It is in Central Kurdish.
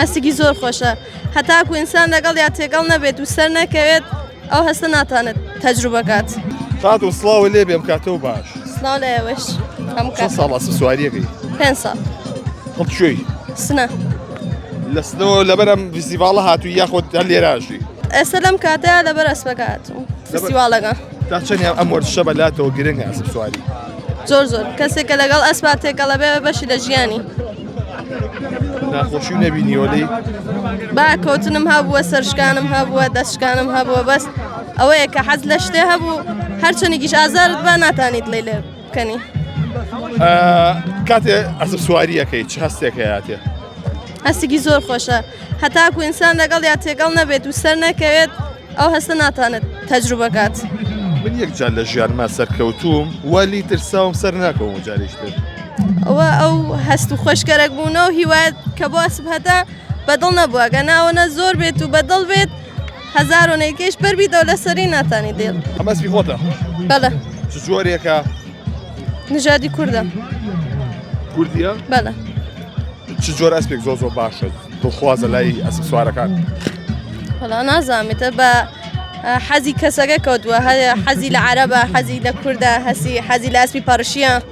هەستێکی زۆر خۆشە هەتاکو ئینسان لەگەڵ یا تێگەڵ نەبێت و سەر نەکەوێت ئەو هەستە ناتوانێت تەجروبەکات. تاتو سڵاوە لێ بێم کاتەوە باش. سڵاو لە ئێوەش چەند ساڵ ئەسپ سوواریەکەی؟ 5 ساڵ. هەڵکوێی؟ سنە. لە سنەوە لەبەرم فیستیڤاڵە هاتووی یاخۆت هەر لێراشی؟ ئێستا لەم کاتەیە لەبەر ئەسپەکە هاتووم فستیواڵەکە. تا چەندیان ئەم وەرزشە بەلاتەوە گرنگە ئەسپ سواری؟ زۆر کەسێکە لەگەڵ ئەسپا تێکەڵە بێ بەشی لە ژیانی. ناخۆشی نەبینیوەلەی؟ با کەوتنم هەبووە، سەرشکانم هەبووە، دەستشکانم هەبووە، بەس ئەوەیە کە حەز لە شتێ هەبوو هەرچەندێکیش ئازارت بە ناتانیت لێ بکەنی. کاتێ ئەسپ سواریەکەی چ هەستێک هەیەاتێ؟ هەستێکی زۆر خۆشە هەتاکو ئینسان لەگەڵ یا تێگەڵ نەبێت و سەر نەکەوێت ئەو هەستە ناتوانێت تەجروبەکات. من یەکجار لە ژیانما سەرکەوتوم وەلی ترساوم سەر ناکەوم جارێشتر. ئەوە ئەو هەست و خۆشکەرەک بوونەوە هیوایەت کە بۆ ئەسپ هەتا بەدڵ نەبووە گەناوەنە زۆر بێت و بەدڵ بێت هەزارۆنەیەکەیش بەربیتەوە لەسەری ناتانی دێت. ئەمە ئەسپی خۆتە؟ بەڵێ. چ جۆرێکە؟ نژادی کووردە. کوردیە؟ بەڵێ. چ جۆر ئەسپێک زۆر باشە دڵخوازە لای ئەسپ سوارەکان؟ وەڵا نازانێتە بە حەزی کەسەکە کەوتووە، حەزی لە عەرەبە، حەزی لە کووردە، حەزی لە ئەسپی پەرشیە.